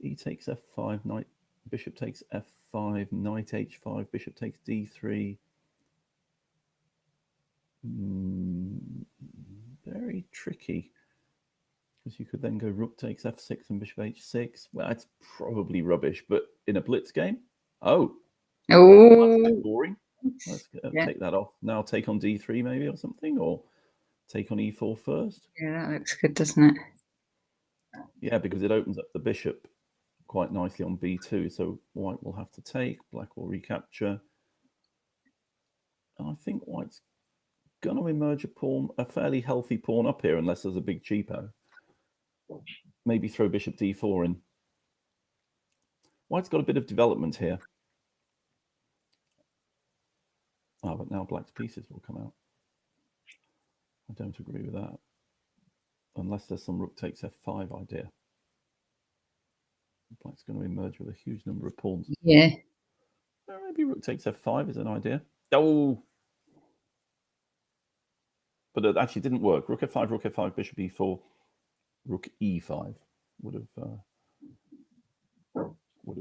E takes F5, knight, bishop takes F5, knight H5, bishop takes D3. Very tricky, because you could then go rook takes F6 and bishop H6. Well, it's probably rubbish, but in a blitz game, that's boring. Let's take that off. Now take on D3 maybe or something, or take on E4 first. Yeah, that looks good, doesn't it? Yeah, because it opens up the bishop quite nicely on B2. So white will have to take, black will recapture. And I think white's going to emerge a fairly healthy pawn up here, unless there's a big cheapo. Maybe throw bishop D4 in. White's got a bit of development here. Oh, but now black's pieces will come out. I don't agree with that. Unless there's some rook takes F5 idea. Black's going to emerge with a huge number of pawns. Yeah. Maybe rook takes F5 is an idea. Oh! But it actually didn't work. Rook F5, bishop E4, rook E5 would have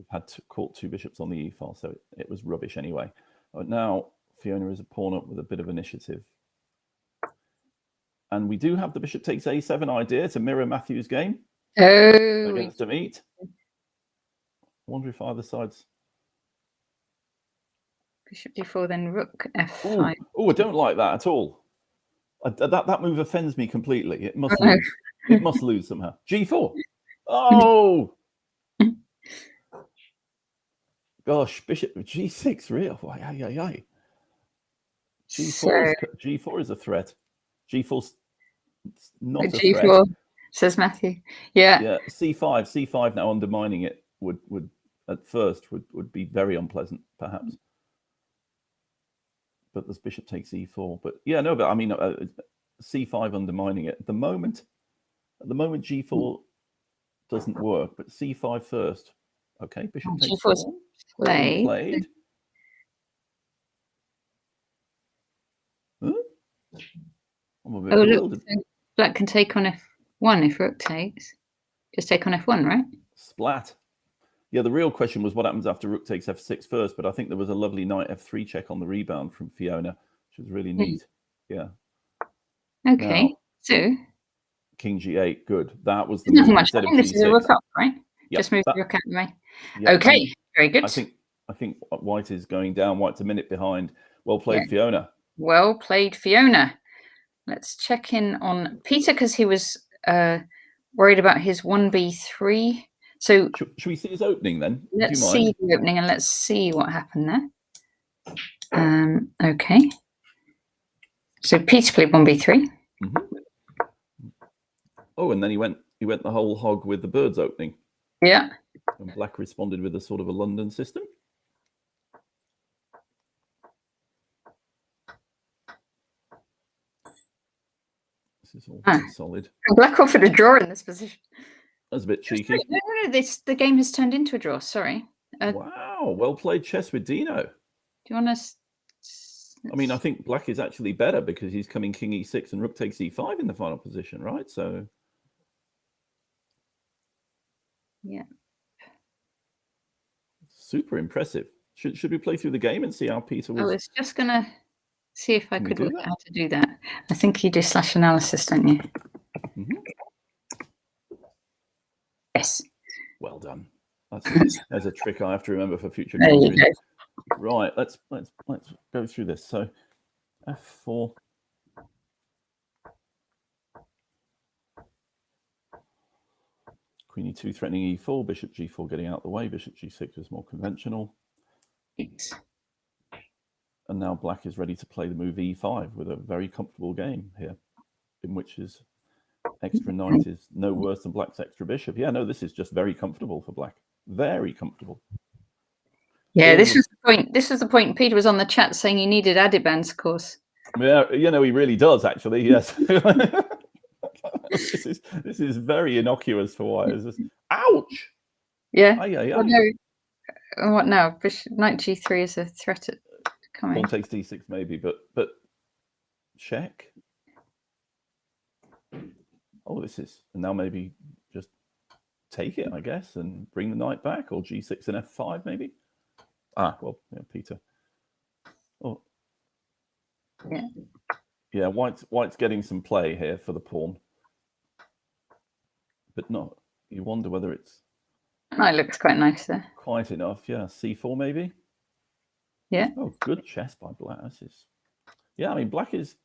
had to caught 2 bishops on the E file, so it was rubbish anyway. But now Fiona is a pawn up with a bit of initiative. And we do have the bishop takes A7 idea to mirror Matthew's game against a meet. I wonder if either side's... Bishop D4, then rook F5. Oh, I don't like that at all. That move offends me completely. It must lose. It must lose somehow. G4. Oh! Gosh, bishop G6, real. G4 is a threat. G4's not a threat. says Matthew. Yeah. Yeah, c5 now undermining it would at first would be very unpleasant, perhaps. But this bishop takes e4. But yeah, no, but I mean, c5 undermining it. At the moment g4 doesn't work, but c5 first. Okay, bishop takes g4's played. Huh? I'm a bit bewildered. Look, black can take on f1 if rook takes. Just take on f1, right? Splat. Yeah, the real question was what happens after rook takes f6 first, but I think there was a lovely knight f3 check on the rebound from Fiona, which was really neat. Yeah. Okay, now, so king g8, good. That was the nothing much. I think this is a rook up, right? Yep, just move the rook out of the way. Yep, okay, very good. I think white is going down. White's a minute behind. Well played, Fiona. Well played, Fiona. Let's check in on Peter because he was worried about his 1b3. So should we see his opening then? Let's see the opening and let's see what happened there. Okay. So Peter played 1b3. Oh, and then he went the whole hog with the bird's opening. Yeah. And black responded with a sort of a London system. This is all very solid. Black offered a draw in this position. That's a bit cheeky. No, the game has turned into a draw. Sorry. Wow, well played chess with Dino. Do you want to? I mean, I think black is actually better because he's coming king e6 and rook takes e5 in the final position, right? So. Yeah. Super impressive. Should we play through the game and see how Peter was? I was just going to see if I could work out how to do that. I think you do / analysis, don't you? Yes. Well done. That's a trick I have to remember for future conferences. Right, let's go through this. So f4. Queen e2 threatening e4, bishop g4 getting out the way, bishop g6 is more conventional. And now black is ready to play the move e5 with a very comfortable game here, in which his extra knight is no worse than black's extra bishop. Yeah, no, this is just very comfortable for black. Very comfortable. Yeah, this was the point. This was the point. Peter was on the chat saying he needed Adiban's course. Yeah, you know, he really does, actually, yes. This is very innocuous for white. Is this? Ouch! Yeah. What now? Knight g3 is a threat at coming. Pawn takes d6 maybe, but check. Oh, this is, and now maybe just take it, I guess, and bring the knight back, or g6 and f5 maybe. Ah, well, yeah, Peter. Oh, yeah. Yeah, white's getting some play here for the pawn. But not, you wonder whether it's... Oh, it looks quite nice there. Quite enough, yeah. c4 maybe? Yeah. Oh, good chess by black. This is... Yeah, I mean, black is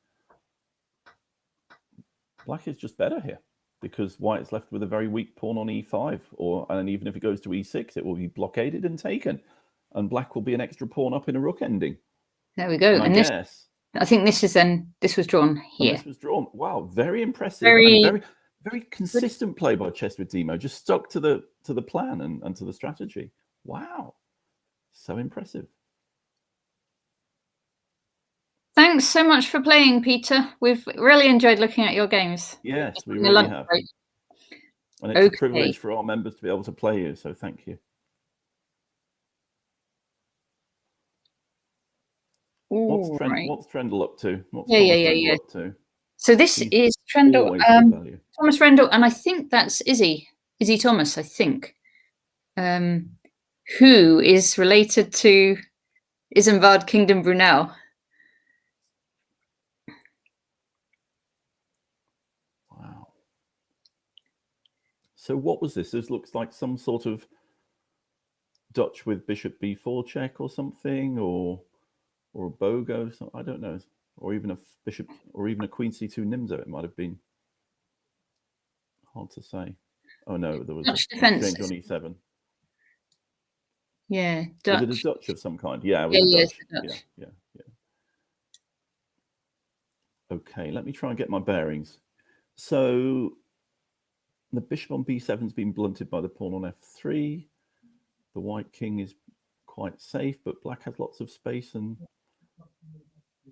just better here because white is left with a very weak pawn on e5, and even if it goes to e6, it will be blockaded and taken, and black will be an extra pawn up in a rook ending. There we go. And I think this was drawn here. This was drawn. Wow, very impressive. Very consistent play by chess with Demo. Just stuck to the plan and to the strategy. Wow, so impressive. Thanks so much for playing, Peter. We've really enjoyed looking at your games. Yes, we really have. And it's a privilege for our members to be able to play you, so thank you. What's Trendle up to? Yeah. Up to? So this is Trendle, Thomas Rendell, and I think that's Izzy Thomas, I think, who is related to Isambard Kingdom Brunel. Wow. So what was this? This looks like some sort of Dutch with bishop b4 check or something, or a bogo. So I don't know. Or even a bishop, or even a queen c2 Nimzo, it might have been. Hard to say. Oh no, there was a exchange on e7. Yeah, Dutch. Was it a Dutch of some kind? Yeah, it was a Dutch. Yeah. Okay, let me try and get my bearings. So The bishop on b7 has been blunted by the pawn on f3. The white king is quite safe, but black has lots of space, and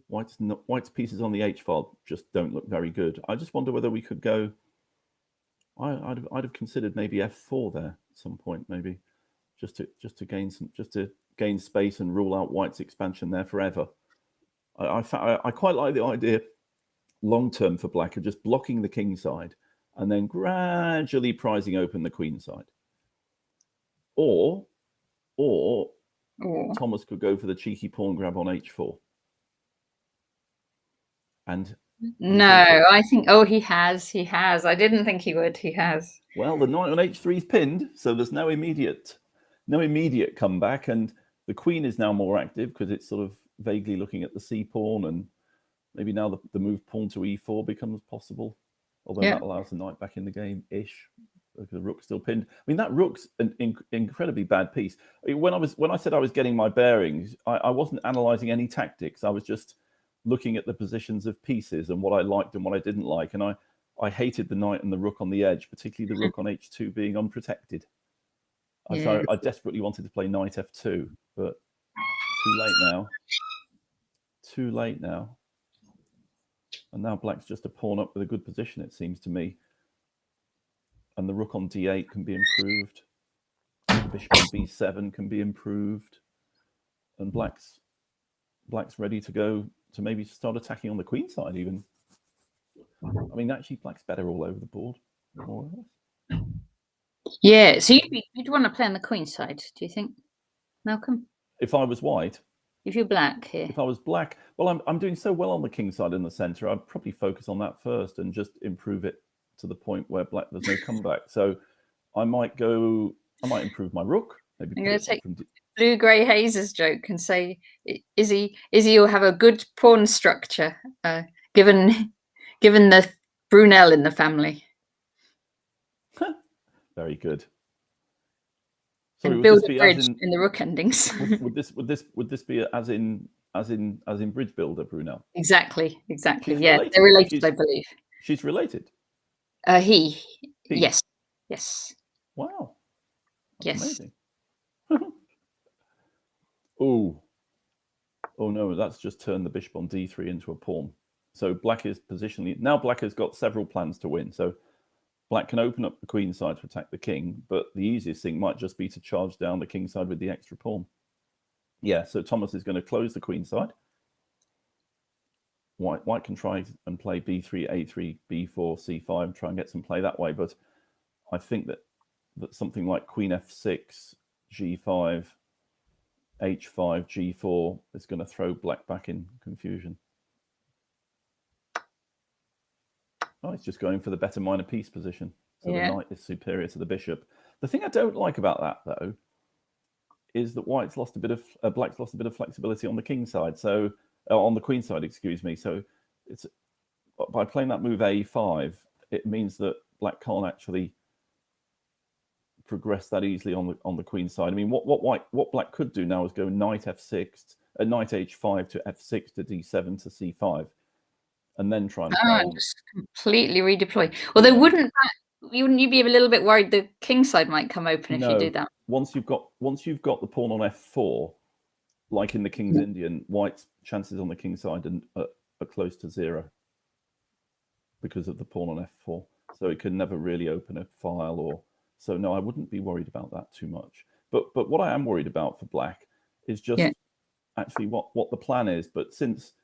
white's pieces on the h file just don't look very good. I just wonder whether we could go. I'd have considered maybe f4 there at some point, maybe just to gain space and rule out white's expansion there forever. I quite like the idea long term for black of just blocking the king side and then gradually prizing open the queen side. Or Thomas could go for the cheeky pawn grab on h4. And no, I think, he has. I didn't think he would. He has. Well, the knight on h3 is pinned, so there's no immediate comeback, and the queen is now more active because it's sort of vaguely looking at the c pawn, and maybe now the move pawn to e4 becomes possible, although that allows the knight back in the game-ish. The rook's still pinned. I mean, that rook's an incredibly bad piece. When I said I was getting my bearings, I wasn't analysing any tactics. I was just looking at the positions of pieces and what I liked and what I didn't like. And I hated the knight and the rook on the edge, particularly the rook on h2 being unprotected. So I desperately wanted to play knight f2, but too late now. And now black's just a pawn up with a good position, it seems to me. And the rook on d8 can be improved. The bishop on b7 can be improved. And black's ready to go to maybe start attacking on the queen side even. I mean, actually, black's better all over the board, more or less. Yeah, so you'd want to play on the queen side, do you think, Malcolm? If I was white? If you're black here. If I was black, well, I'm doing so well on the king side in the centre, I'd probably focus on that first and just improve it to the point where there's no comeback. So I might improve my rook. Maybe I'm going to take Blue Grey Hayes' joke and say, Izzy will have a good pawn structure, given the Brunel in the family. Very good. Sorry, and build a bridge in the rook endings. would this be as in Bridge Builder, Brunel? Exactly. Yeah, they're related, I believe. She's related. He. Yes. Wow. That's amazing. Oh no, that's just turned the bishop on d3 into a pawn. So black is positionally now. Black has got several plans to win. So black can open up the queen side to attack the king, but the easiest thing might just be to charge down the king side with the extra pawn. Yeah, so Thomas is going to close the queen side. White can try and play b3, a3, b4, c5, try and get some play that way. But I think that something like queen f6, g5, h5, g4 is going to throw black back in confusion. Oh, it's just going for the better minor piece position. So the knight is superior to the bishop. The thing I don't like about that, though, is that black's lost a bit of flexibility on the king side. So on the queen side, excuse me. So it's by playing that move a5, it means that black can't actually progress that easily on the queen side. I mean, what black could do now is go knight f6, knight h5 to f6 to d7 to c5, and then try and just completely redeploy. Although wouldn't you be a little bit worried the king side might come open if you do that? Once you've got the pawn on f4, like in the King's Indian, white's chances on the king side are close to 0 because of the pawn on f4. So it can never really open a file or. So no, I wouldn't be worried about that too much. But what I am worried about for black is just actually what the plan is. But since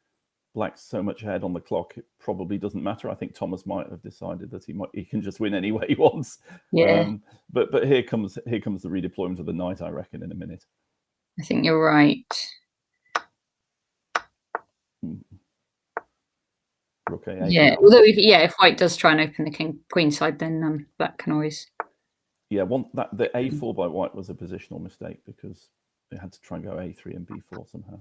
black's so much ahead on the clock, it probably doesn't matter. I think Thomas might have decided that he can just win any way he wants. Yeah. But here comes the redeployment of the knight, I reckon, in a minute. I think you're right. Rook A8. Yeah. Although if white does try and open the queen side, then black can always. Yeah, the a4 by white was a positional mistake because it had to try and go a3 and b4 somehow.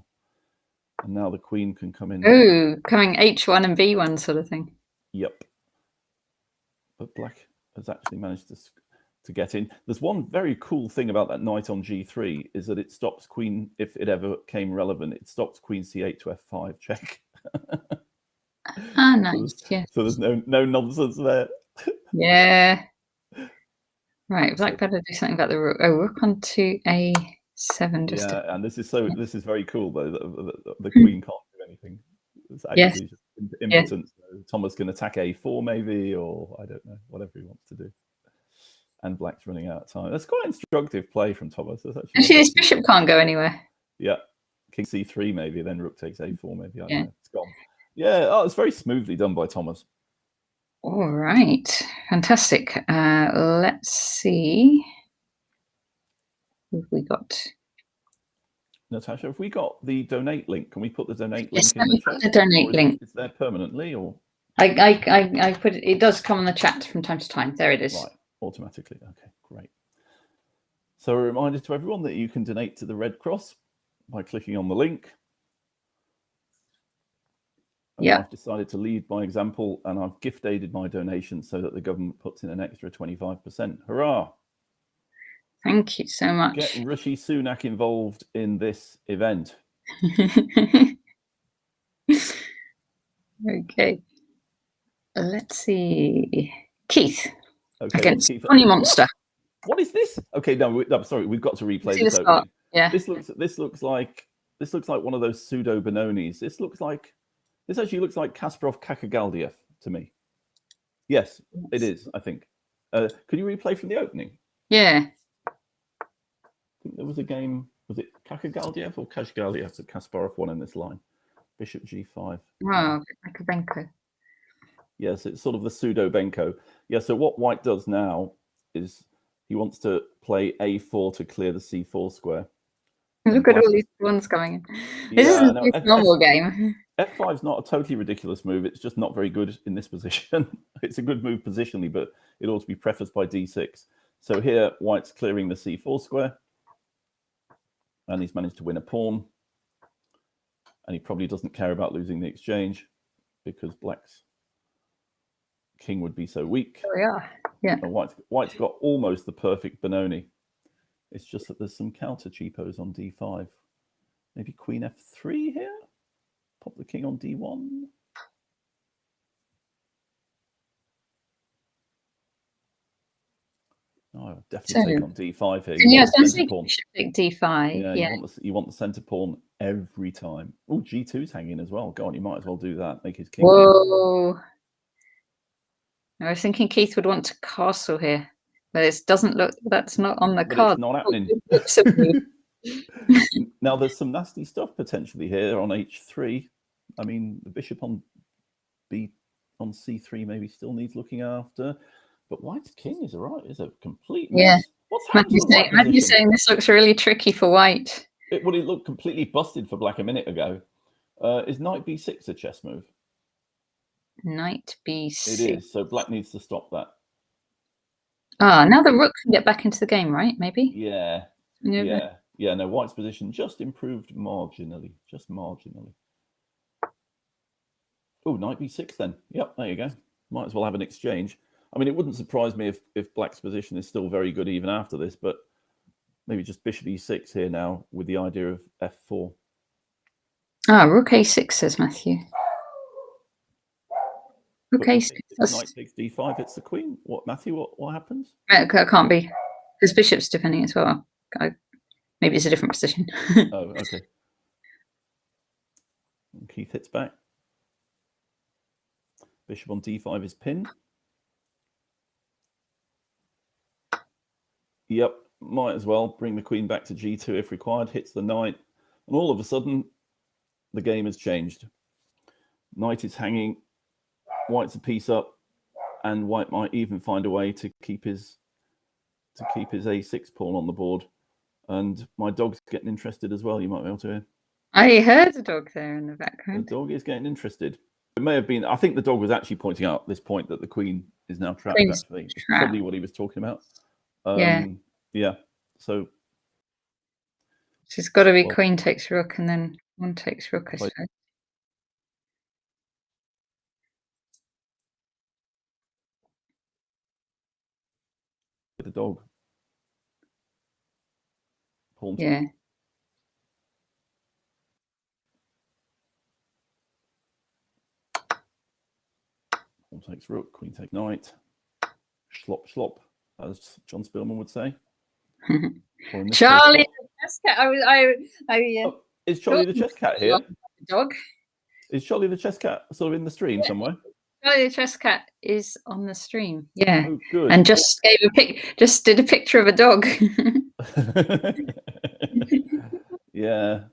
And now the queen can come in. Oh, coming h1 and b1 sort of thing. Yep. But black has actually managed to get in. There's one very cool thing about that knight on g3 is that it stops queen, if it ever came relevant, it stops queen c8 to f5 check. Nice. Yeah. So there's no nonsense there. Yeah. Right, black better do something about the rook. Oh, rook on to a7. Just and this is very cool though. The queen can't do anything. It's actually just impotent. So Thomas can attack a4 maybe, or I don't know, whatever he wants to do. And black's running out of time. That's quite instructive play from Thomas. Actually, this bishop can't go anywhere. Yeah, king c3 maybe, then rook takes a4 maybe. I don't know. It's gone. Yeah, it's very smoothly done by Thomas. All right, fantastic. Let's see. What have we got? Natasha, have we got the donate link? Can we put the donate link in the chat? The donate link. It's there permanently, or I put it. It does come on the chat from time to time. There it is. Right, automatically. Okay, great. So a reminder to everyone that you can donate to the Red Cross by clicking on the link. Yeah. I've decided to lead by example, and I've gift aided my donation so that the government puts in an extra 25%. Hurrah! Thank you so much. Get Rishi Sunak involved in this event. Okay. Let's see. Keith. Okay, against Funny Monster. What is this? Okay, no, I'm sorry. We've got to replay this opening. Yeah. This looks like one of those pseudo Benonis. This actually looks like Kasparov Kakagaldiev to me. Yes, it is, I think. Could you replay from the opening? Yeah. I think there was a game, was it Kakagaldiev or Kashgaliev that Kasparov won in this line? Bishop g5. Oh, like a Benko. Yes, it's sort of the pseudo Benko. Yeah, so what white does now is he wants to play a4 to clear the c4 square. Look at all these ones coming in. This isn't a normal game. F5 is not a totally ridiculous move. It's just not very good in this position. It's a good move positionally, but it ought to be prefaced by d6. So here, white's clearing the c4 square. And he's managed to win a pawn. And he probably doesn't care about losing the exchange because black's king would be so weak. Oh, yeah. Yeah. And white's got almost the perfect Benoni. It's just that there's some counter cheapos on d5. Maybe queen f3 here? Pop the king on d1. No, definitely take on d5 here. Yeah, take d5. Yeah, you want the center pawn every time. Oh, g2's hanging as well. Go on, you might as well do that. Make his king. Whoa. I was thinking Keith would want to castle here. But it doesn't look, that's not on the card. It's not happening. Now, there's some nasty stuff potentially here on h3. I mean, the bishop on c3 maybe still needs looking after. But white's king is a complete mess. Yeah. What's happening? Matthew's saying this looks really tricky for white. It looked completely busted for black a minute ago. Is knight b6 a chess move? Knight b6. It is. So black needs to stop that. Ah, now the rook can get back into the game, right? Maybe. Yeah. Yeah. No, white's position just improved marginally. Just marginally. Oh, knight b6 then. Yep, there you go. Might as well have an exchange. I mean, it wouldn't surprise me if black's position is still very good even after this, but maybe just bishop e6 here now with the idea of f4. Ah, rook a6, says Matthew. Rook a6. Knight takes d5, hits the queen. What, Matthew, what happens? It can't be. Because bishop's defending as well. Maybe it's a different position. Oh, okay. And Keith hits back. Bishop on d5 is pinned. Yep, might as well bring the queen back to g2 if required. Hits the knight. And all of a sudden, the game has changed. Knight is hanging. White's a piece up. And white might even find a way to keep his a6 pawn on the board. And my dog's getting interested as well. You might be able to hear. I heard a dog there in the background. The dog is getting interested. It may have been, I think the dog was actually pointing out at this point that the queen is now trapped. Actually, it's probably what he was talking about. Yeah. So she's got to be queen takes rook and then one takes rook, I suppose. The dog. Pawn. Yeah. Pawn takes rook, queen takes knight. Slop, slop. as John Spillman would say. Charlie the chess cat. Is Charlie the chess cat here? Dog. Is Charlie the chess cat sort of in the stream somewhere? Charlie the chess cat is on the stream. Yeah. Oh, good. And just did a picture of a dog. Yeah.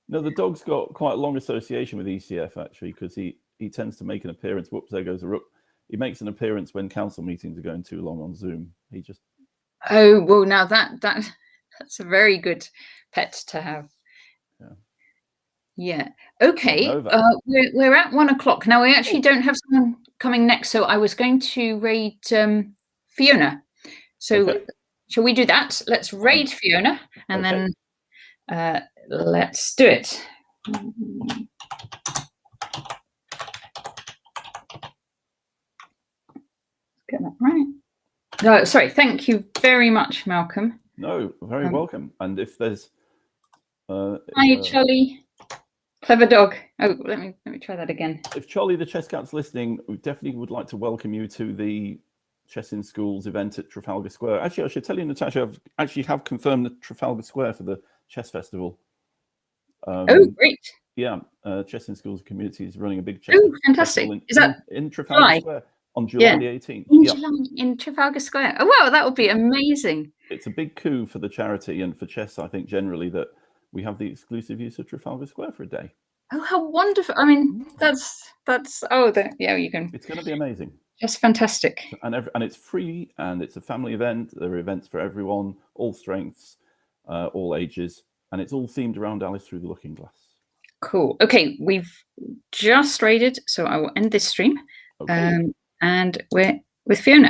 No, the dog's got quite a long association with ECF actually, because he tends to make an appearance. Whoops, there goes a rook. He makes an appearance when council meetings are going too long on Zoom. He just. Oh well, now that's a very good pet to have. Yeah. Okay. We're at 1 o'clock now. We actually don't have someone coming next, so I was going to raid Fiona. So shall we do that? Let's raid Fiona, and then let's do it. Get that right. No, sorry. Thank you very much, Malcolm. No, very welcome. And if there's hi, Charlie. Clever dog. Oh, let me try that again. If Charlie the chess cat's listening, we definitely would like to welcome you to the Chess in Schools event at Trafalgar Square. Actually, I should tell you, Natasha, I have confirmed the Trafalgar Square for the chess festival. Oh, great. Yeah, Chess in Schools community is running a big chess festival. Is that in Trafalgar Square on July the 18th? July in Trafalgar Square. Oh, wow, that would be amazing. It's a big coup for the charity and for chess, I think, generally, that we have the exclusive use of Trafalgar Square for a day. Oh, how wonderful. I mean, you can. It's going to be amazing. Just fantastic. And it's free, and it's a family event. There are events for everyone, all strengths, all ages, and it's all themed around Alice Through the Looking Glass. Cool. Okay, we've just raided, so I will end this stream. And we're with Fiona.